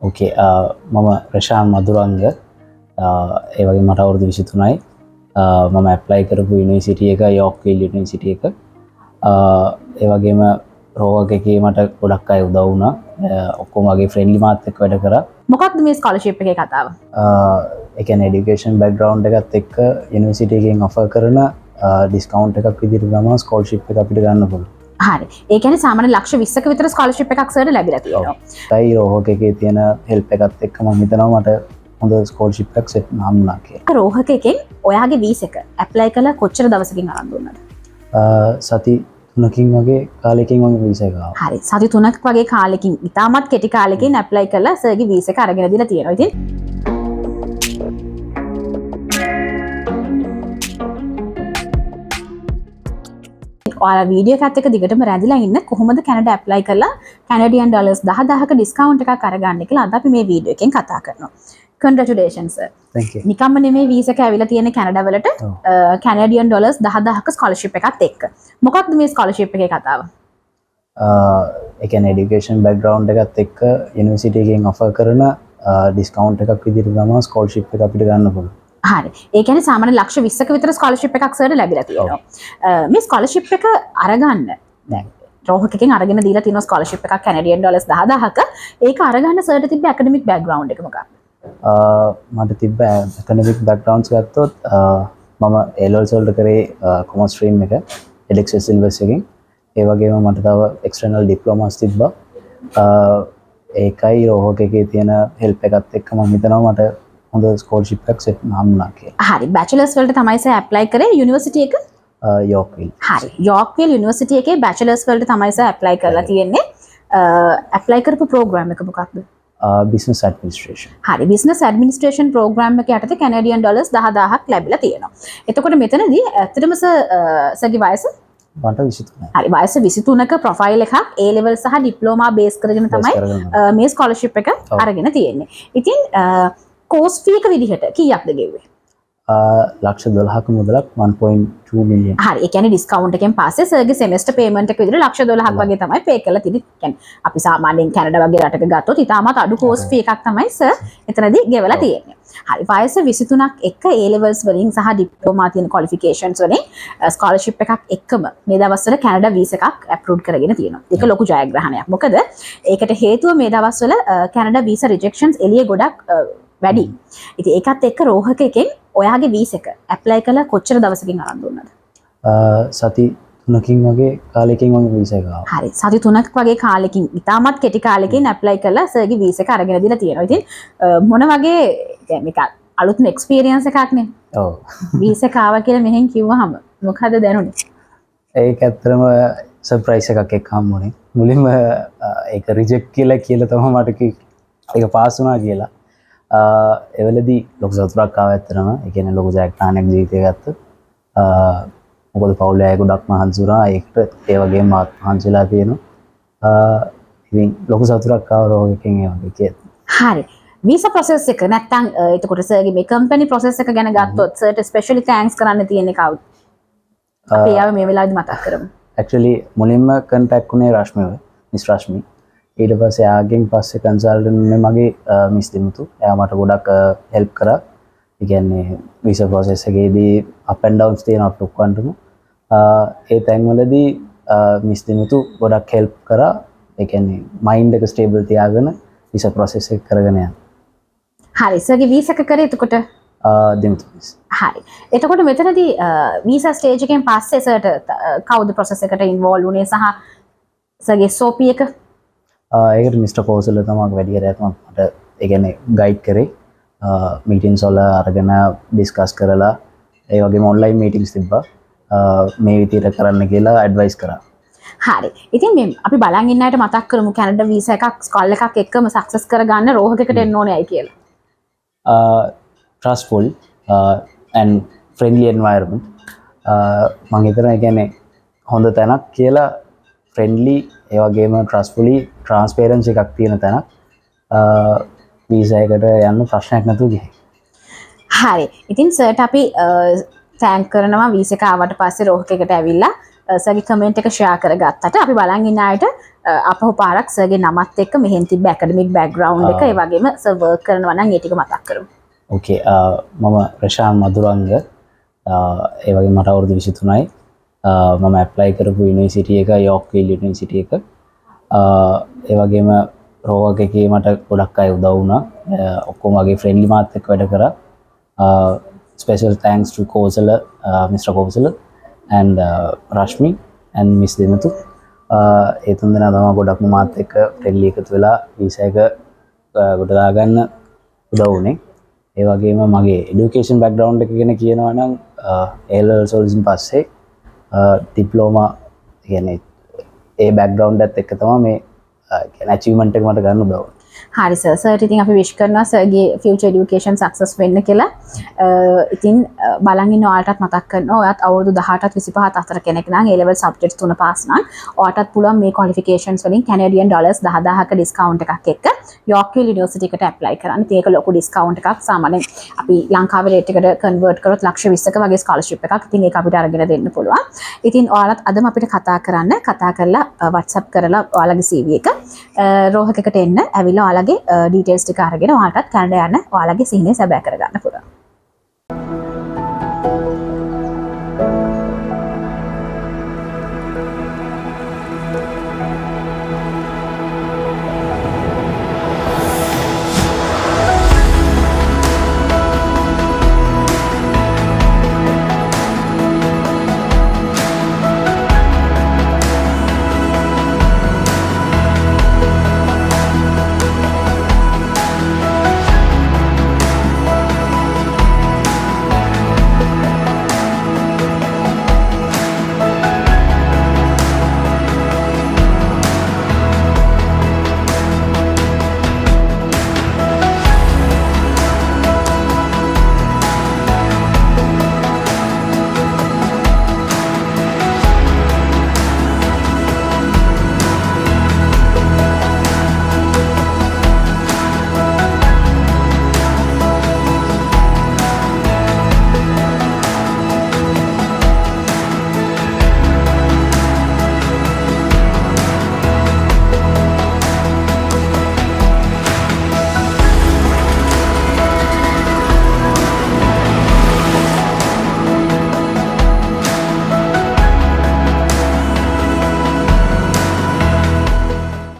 ඕකේ මම ප්‍රශාන් මදුරංග ඒ වගේ මට අවුරුදු 23යි මම ඇප්ලයි කරපු යුනිවර්සිටි එක යෝර්ක්විල් යුනිවර්සිටි එක ඒ වගේම රෝවර්ක් එකේ මට ගොඩක් අය උදව් වුණා ඔක්කොම වගේ ෆ්‍රෙන්ඩ්ලි මාත් එක්ක වැඩ කරා මොකක්ද මේ ස්කෝලර්ෂිප් එකේ කතාව? ඒ කියන්නේ এডুকেෂන් බෑග්ග්‍රවුන්ඩ් එකත් එක්ක යුනිවර්සිටි එකෙන් ඔෆර් කරන ඩිස්කවුන්ට් එකක් විදිහට තමයි ස්කෝලර්ෂිප් එක අපිට ගන්න පුළුවන්. හරි. ඒ කියන්නේ සාමාන්‍ය ලක්ෂ 20ක විතර ස්කෝලර්ෂිප් එකක් සර්ට ලැබිලා තියෙනවා. ඒයි රෝහක එකේ තියෙන හෙල්ප් එකත් එක්ක මම හිතනවා මට හොඳ ස්කෝලර්ෂිප් එකක් සෙට් වුණා කියලා. රෝහක එකෙන් ඔයාගේ වීසා එක ඇප්ලයි කළා කොච්චර දවසකින් අරන් දුන්නද? සති 3කින් වගේ කාලෙකින් මම වීසා එක ආවා. හරි. සති 3ක් වගේ කාලෙකින් ඉතාමත් කෙටි කාලෙකින් ඇප්ලයි කළා සර්ගේ වීසා එක අරගෙන දීලා තියෙනවා. ඉතින් ඔයාලා වීඩියෝ එකත් එක්ක දිගටම රැඳිලා ඉන්න කොහොමද කැනඩා ඇප්ලයි කරලා කැනඩියන් ඩොලර්ස් 10000ක ඩිස්කවුන්ට් එකක් අරගන්න කියලා අද අපි මේ වීඩියෝ එකෙන් කතා කරනවා. Congratulations sir. Thank you. නිකම්ම නෙමෙයි වීසා එක ඇවිල්ලා තියෙන කැනඩා වලට කැනඩියන් ඩොලර්ස් 10000ක ස්කෝලර්ෂිප් එකත් එක්ක. මොකක්ද මේ ස්කෝලර්ෂිප් එකේ කතාව? ඒ කියන්නේ এডুকেෂන් බෑග්ග්‍රවුන්ඩ් එකත් එක්ක යුනිවර්සිටි එකෙන් ඔෆර් කරන ඩිස්කවුන්ට් එකක් විදිහට තමයි ස්කෝලර්ෂිප් එක අපිට ගන්න පුළුවන්. හරි. ඒ කියන්නේ සාමාන්‍ය ලක්ෂ 20ක විතර ස්කෝලර්ෂිප් එකක් සර්ට ලැබිලා තියෙනවා. මේ ස්කෝලර්ෂිප් එක අරගන්න දැන් රෝහක එකෙන් අරගෙන දීලා තියෙන ස්කෝලර්ෂිප් එකක් කැනඩියන් ඩොලර්ස් 10000ක ඒක අරගන්න සර්ට තිබ්බ ඇකඩමික් බෑග්ග්‍රවුන්ඩ් එක මොකක්ද? මට තිබ්බ ඇකඩමික් බෑග්ග්‍රවුන්ඩ්ස් ගත්තොත් මම A levels වලට කරේ කොමර්ස් ස්ට්‍රීම් එක edX සිලබස් එකෙන් ඒ වගේම මට තව එක්ස්ටර්නල් ඩිප්ලෝමාස් තිබ්බා ඒකයි රෝහක එකේ තියෙන හෙල්ප් එකත් එක්ක මම හිතනවා මට හොඳ ස්කෝලර්ෂිප් එකක් සෙට් වුණා කියලා. හරි. බැචලර්ස් වලට තමයි සර් ඇප්ලයි කරේ යුනිවර්සිටි එක? යෝර්ක්විල්. හරි. යෝර්ක්විල් යුනිවර්සිටි එකේ බැචලර්ස් වලට තමයි සර් ඇප්ලයි කරලා තියෙන්නේ. ඇප්ලයි කරපු ප්‍රෝග්‍රෑම් එක මොකක්ද? Business administration. හරි. බිස්නස් ඇඩ්මිනිස්ට්‍රේෂන් ප්‍රෝග්‍රෑම් එක යටතේ කැනඩියන් ඩොලර්ස් 10000ක් ලැබිලා තියෙනවා. එතකොට මෙතනදී ඇත්තටම සර්ගේ වයස මට 23යි. හරි. වයස 23ක ප්‍රොෆයිල් එකක් A level සහ ඩිප්ලෝමා බේස් කරගෙන තමයි මේ ස්කෝලර්ෂිප් එක අරගෙන තියෙන්නේ. ඉතින් කෝස් ෆී එක විදිහට කීයක්ද ගෙව්වේ? ලක්ෂ 12ක මුදලක් 1.2 මිලියන්. හරි. ඒ කියන්නේ ඩිස්කවුන්ට් එකෙන් පස්සේ සර්ගේ සෙමෙස්ටර් පේමන්ට් එක විදිහට ලක්ෂ 12ක් වගේ තමයි පේ කරලා තියෙන්නේ. කියන්නේ අපි සාමාන්‍යයෙන් කැනඩා වගේ රටක ගත්තොත් ඉතාමත් අඩු කෝස් ෆී එකක් තමයි සර් එතනදී ගෙවලා තියෙන්නේ. හරි. වයස 23ක් එක්ක A levels වලින් සහ ඩිප්ලෝමා තියෙන ක්වොලිෆිකේෂන්ස් වලින් ස්කෝලර්ෂිප් එකක් එක්කම මේ දවස්වල කැනඩා වීසා එකක් අප්‍රූව් කරගෙන තියෙනවා. ඒක ලොකු ජයග්‍රහණයක්. මොකද ඒකට හේතුව මේ දවස්වල කැනඩා වීසා රිජෙක්ෂන්ස් එළිය ගොඩක් වැඩි. ඉතින් ඒකත් එක්ක රෝහක එකෙන් ඔයාගේ වීසා එක ඇප්ලයි කළා කොච්චර දවසකින් අරන් දුන්නද? සති 3කින් වගේ කාලෙකින් මම වීසා එක ආවා. හරි. සති 3ක් වගේ කාලෙකින් ඉතාමත් කෙටි කාලෙකින් ඇප්ලයි කරලා සර්ගේ වීසා එක අරගෙන දීලා තියෙනවා. ඉතින් මොන වගේ දැන් මේක අලුත්ම එක්ස්පීරියන්ස් එකක් නේ. ඔව්. වීසා එක ආවා කියලා මෙහෙන් කිව්වහම මොකද දැනුනේ? ඒක ඇත්තටම සර්ප්‍රයිස් එකක් එක්ක හම්බුනේ. මුලින්ම ඒක රිජෙක්ට් කියලා තමයි මට ඒක පාස් වුණා කියලා. එවලදී ලොකු සතුටක් ආවා ඇත්තටම. ඒ කියන්නේ ලොකු ජයග්‍රහණයක් ජීවිතේ ගත්තා. මොකද පවුලේ අය ගොඩක් මහන්සි වුණා. ඒකට ඒ වගේම මාත් මහන්සි වෙලා තියෙනවා. ඉතින් ලොකු සතුටක් ආවා රෝගකෙන් ඒ වගේ කියලා. හරි. වීසා ප්‍රොසෙස් එක නැත්තම් එතකොට සර්ගේ මේ කම්පැනි ප්‍රොසෙස් එක ගැන ගත්තොත් සර්ට ස්පෙෂලි තෑන්ක්ස් කරන්න තියෙන්නේ කවුද? අපි ආව මේ වෙලාවේදී මතක් කරමු. ඇක්චුලි මුලින්ම කන්ටැක්ට් වුණේ රශ්මිව. මිස් රශ්මි. ඊට පස්සේ ආගෙන් පස්සේ කන්සල්ටන්ට් මගේ මිස් දිමුතු. එයා මට ගොඩක් හෙල්ප් කරා. ඒ කියන්නේ වීසා ප්‍රොසෙස් එකේදී අප් ඇන්ඩ් ඩවුන්ස් තියෙනවා අපිට ඔක්කොන්ටම. ඒ තැන්වලදී මිස් දිමුතු ගොඩක් හෙල්ප් කරා. ඒ කියන්නේ මයින්ඩ් එක ස්ටේබල් තියාගෙන වීසා ප්‍රොසෙස් එක කරගෙන යන්න. හරි. සර්ගේ වීසා එක කරේ එතකොට දිමුතු මිස්. හරි. එතකොට මෙතනදී වීසා ස්ටේජ් එකෙන් පස්සේ සර්ට කවුද ප්‍රොසෙස් එකට ඉන්වෝල්ව් වුණේ සහ සර්ගේ SOP එක? ඒකට මිස්ටර් කෝසල් තමයි වැඩිහිටියා මට ඒ කියන්නේ ගයිඩ් කරේ. මීටින්ස් වල අරගෙන ඩිස්කස් කරලා ඒ වගේම ඔන්ලයින් මීටින්ස් තිබ්බා. මේ විදිහට කරන්න කියලා ඇඩ්වයිස් කරා. හරි. ඉතින් මේ අපි බලන් ඉන්න අයට මතක් කරමු කැනඩා වීසා එකක් ස්කෝල් එකක් එක්කම සක්සස් කරගන්න රෝහක එකට එන්න ඕනේ අය කියලා. trustful and friendly environment. මම හිතනවා ඒ කියන්නේ හොඳ තැනක් කියලා friendly ඒ වගේම trustfully transparency එකක් තියෙන තැනක් වීසා එකට යන්න ප්‍රශ්නයක් නැතුව ගිහින්. හරි. ඉතින් සර්ට අපි තෑන්ක් කරනවා වීසා එක ආවට පස්සේ රෝහක එකට ඇවිල්ලා සර්ගේ කමෙන්ට් එක ෂෙයා කරගත්තට අපි බලන් ඉන්න අයට අපහු පාරක් සර්ගේ නමත් එක්ක මෙහෙන් තිබ්බ ඇකඩමික් බෑග්ග්‍රවුන්ඩ් එක ඒ වගේම සර් වර්ක් කරනවා නම් ඒ ටික මතක් කරමු. ඕකේ මම ප්‍රශාන් මදුරංග ඒ වගේ මට අවුරුදු 23යි මම ඇප්ලයි කරපු යුනිවර්සිටි එක යෝර්ක්විල් යුනිවර්සිටි එක ඒ වගේම රෝවර්ක් එකේ මට ගොඩක් අය උදව් වුණා ඔක්කොම වගේ ෆ්‍රෙන්ඩ්ලි මාත් එක්ක වැඩ කරා special thanks to Kosala mister Kosala and Rashmi and miss Denathu ඒ තුන් දෙනා තමයි ගොඩක්ම මාත් එක්ක ෆ්‍රෙන්ඩ්ලි එකතු වෙලා වීසා එක ගොඩ දාගන්න උදව් වුණේ ඒ වගේම මගේ এডুকেෂන් බෑග්ග්‍රවුන්ඩ් එක ගැන කියනවා නම් A-level සෝල්සින් පස්සේ ඩිප්ලෝමා කියන්නේ ඒ බෑග්ග්‍රවුන්ඩ් එකත් එක්ක තමයි මේ කියන්නේ අචීව්මන්ට් එක මට ගන්න උදව් වුණේ. හරි සර් සර්ට ඉතින් අපි විශ් කරනවා සර්ගේ ෆියුචර් එඩියුකේෂන් සක්සස් වෙන්න කියලා. ඉතින් බලන් ඉන්න ඔයාලටත් මතක් කරනවා ඔයත් අවුරුදු 18ත් 25ත් අතර කෙනෙක් නම් A level subjects 3 පාස් නම් ඔයාටත් පුළුවන් මේ qualifications වලින් Canadian dollars 10000ක discount එකක් එක්ක Yorkville University එකට apply කරන්න. ඉතින් ඒක ලොකු discount එකක්. සාමාන්‍යයෙන් අපි ලංකාවේ rate එකට convert කරොත් ලක්ෂ 20ක වගේ scholarship එකක්. ඉතින් ඒක අපිට අරගෙන දෙන්න පුළුවන්. ඉතින් ඔයාලත් අදම අපිට කතා කරලා WhatsApp කරලා ඔයාලගේ CV එක රෝහක එකට එන්න ඇවිල්ලා ඔයාලගේ ඩීටේල්ස් ටික අරගෙන ඔයාලටත් කැනඩා යන්න ඔයාලගේ සිහිනය සැබෑ කරගන්න පුළුවන්.